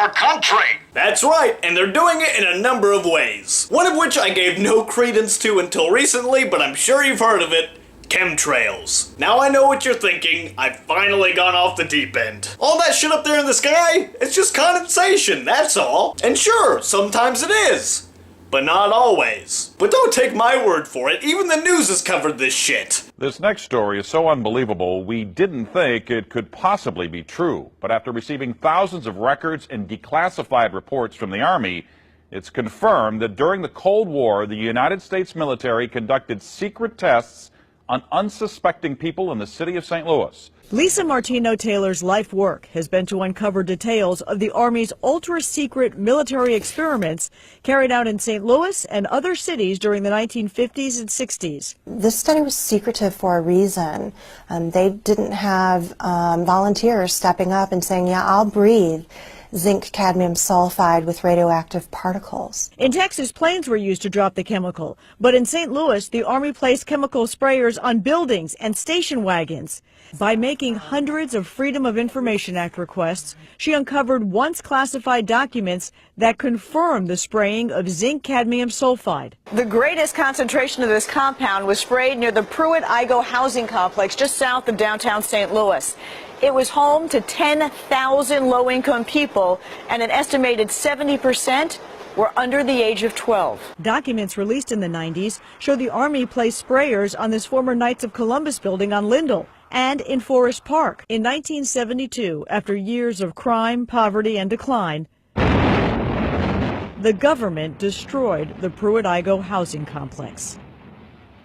our country. That's right, and they're doing it in a number of ways. One of which I gave no credence to until recently, but I'm sure you've heard of it. Chemtrails. Now I know what you're thinking. I've finally gone off the deep end. All that shit up there in the sky, it's just condensation, that's all. And sure, sometimes it is. But not always. But don't take my word for it, even the news has covered this shit. This next story is so unbelievable, we didn't think it could possibly be true. But after receiving thousands of records and declassified reports from the Army, it's confirmed that during the Cold War, the United States military conducted secret tests on unsuspecting people in the city of St. Louis. Lisa Martino Taylor's life work has been to uncover details of the Army's ultra-secret military experiments carried out in St. Louis and other cities during the 1950s and 60s. This study was secretive for a reason. They didn't have volunteers stepping up and saying, yeah, I'll breathe zinc cadmium sulfide with radioactive particles. In Texas, planes were used to drop the chemical, but in St. Louis, the Army placed chemical sprayers on buildings and station wagons. By making hundreds of Freedom of Information Act requests, she uncovered once classified documents that confirmed the spraying of zinc cadmium sulfide. The greatest concentration of this compound was sprayed near the Pruitt-Igoe housing complex just south of downtown St. Louis. It was home to 10,000 low-income people, and an estimated 70% were under the age of 12. Documents released in the 90s show the Army placed sprayers on this former Knights of Columbus building on Lindell and in Forest Park. In 1972, after years of crime, poverty, and decline, the government destroyed the Pruitt-Igoe housing complex.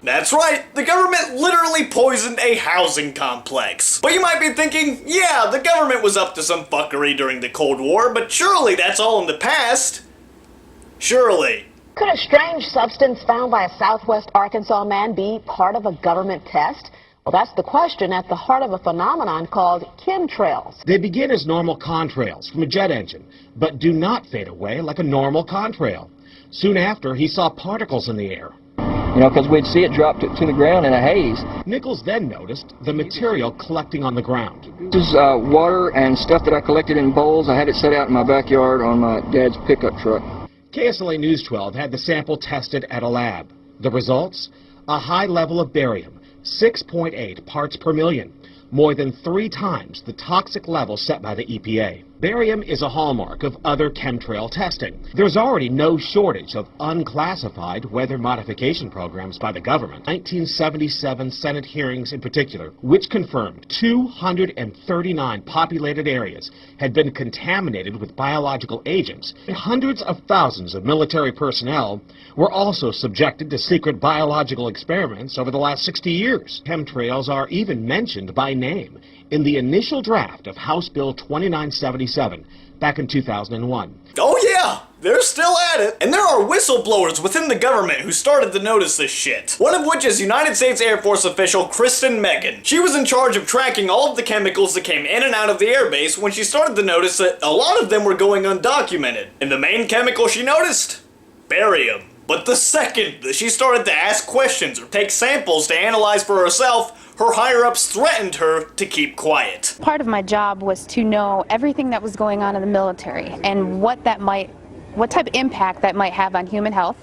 That's right, the government literally poisoned a housing complex. But you might be thinking, yeah, the government was up to some fuckery during the Cold War, but surely that's all in the past. Surely. Could a strange substance found by a southwest Arkansas man be part of a government test? Well, that's the question at the heart of a phenomenon called chemtrails. They begin as normal contrails from a jet engine, but do not fade away like a normal contrail. Soon after, he saw particles in the air. You know, because we'd see it drop to the ground in a haze. Nichols then noticed the material collecting on the ground. This is water and stuff that I collected in bowls. I had it set out in my backyard on my dad's pickup truck. KSLA News 12 had the sample tested at a lab. The results? A high level of barium, 6.8 parts per million, more than 3 times the toxic level set by the EPA. Barium is a hallmark of other chemtrail testing. There's already no shortage of unclassified weather modification programs by the government. 1977 Senate hearings in particular, which confirmed 239 populated areas had been contaminated with biological agents. Hundreds of thousands of military personnel were also subjected to secret biological experiments over the last 60 years. Chemtrails are even mentioned by name in the initial draft of House Bill 2977 back in 2001. Oh yeah, they're still at it. And there are whistleblowers within the government who started to notice this shit. One of which is United States Air Force official Kristen Megan. She was in charge of tracking all of the chemicals that came in and out of the airbase when she started to notice that a lot of them were going undocumented. And the main chemical she noticed? Barium. But the second that she started to ask questions or take samples to analyze for herself, her higher-ups threatened her to keep quiet. Part of my job was to know everything that was going on in the military and what type of impact that might have on human health,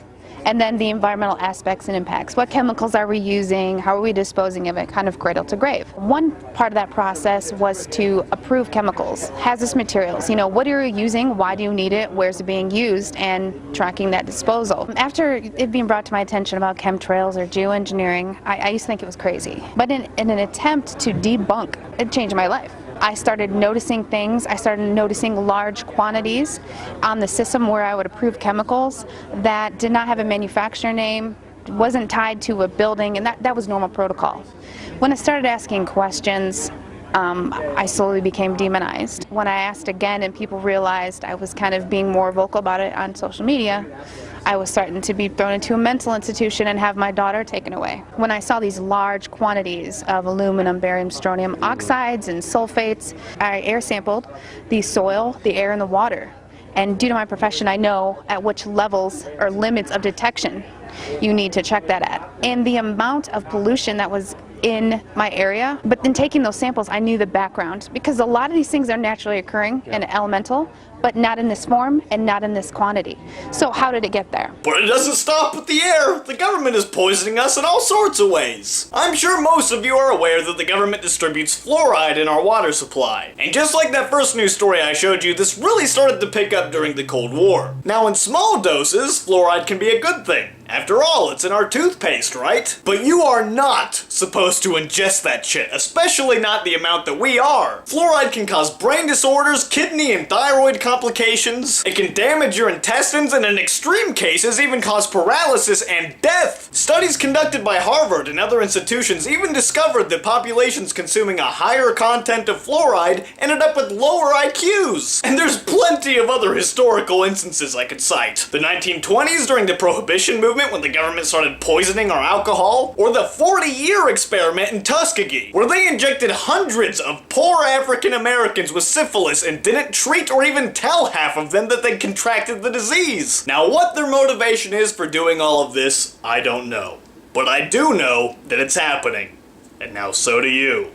and then the environmental aspects and impacts. What chemicals are we using? How are we disposing of it? Kind of cradle to grave. One part of that process was to approve chemicals, hazardous materials. You know, what are you using? Why do you need it? Where's it being used? And tracking that disposal. After it being brought to my attention about chemtrails or geoengineering, I used to think it was crazy. But in an attempt to debunk, it changed my life. I started noticing things. I started noticing large quantities on the system where I would approve chemicals that did not have a manufacturer name, wasn't tied to a building, and that was normal protocol. When I started asking questions, I slowly became demonized. When I asked again and people realized I was kind of being more vocal about it on social media, I was starting to be thrown into a mental institution and have my daughter taken away. When I saw these large quantities of aluminum, barium, strontium oxides and sulfates, I air sampled the soil, the air, and the water. And due to my profession, I know at which levels or limits of detection you need to check that at. And the amount of pollution that was in my area, but in taking those samples, I knew the background, because a lot of these things are naturally occurring and elemental, but not in this form and not in this quantity. So how did it get there? But it doesn't stop with the air. The government is poisoning us in all sorts of ways. I'm sure most of you are aware that the government distributes fluoride in our water supply. And just like that first news story I showed you, this really started to pick up during the Cold War. Now in small doses, fluoride can be a good thing. After all, it's in our toothpaste, right? But you are not supposed to ingest that shit, especially not the amount that we are. Fluoride can cause brain disorders, kidney and thyroid complications. It can damage your intestines and in extreme cases even cause paralysis and death. Studies conducted by Harvard and other institutions even discovered that populations consuming a higher content of fluoride ended up with lower IQs. And there's plenty of other historical instances I could cite. The 1920s during the Prohibition movement when the government started poisoning our alcohol, or the 40-year experiment in Tuskegee, where they injected hundreds of poor African Americans with syphilis and didn't treat or even tell half of them that they contracted the disease. Now, what their motivation is for doing all of this, I don't know. But I do know that it's happening. And now so do you.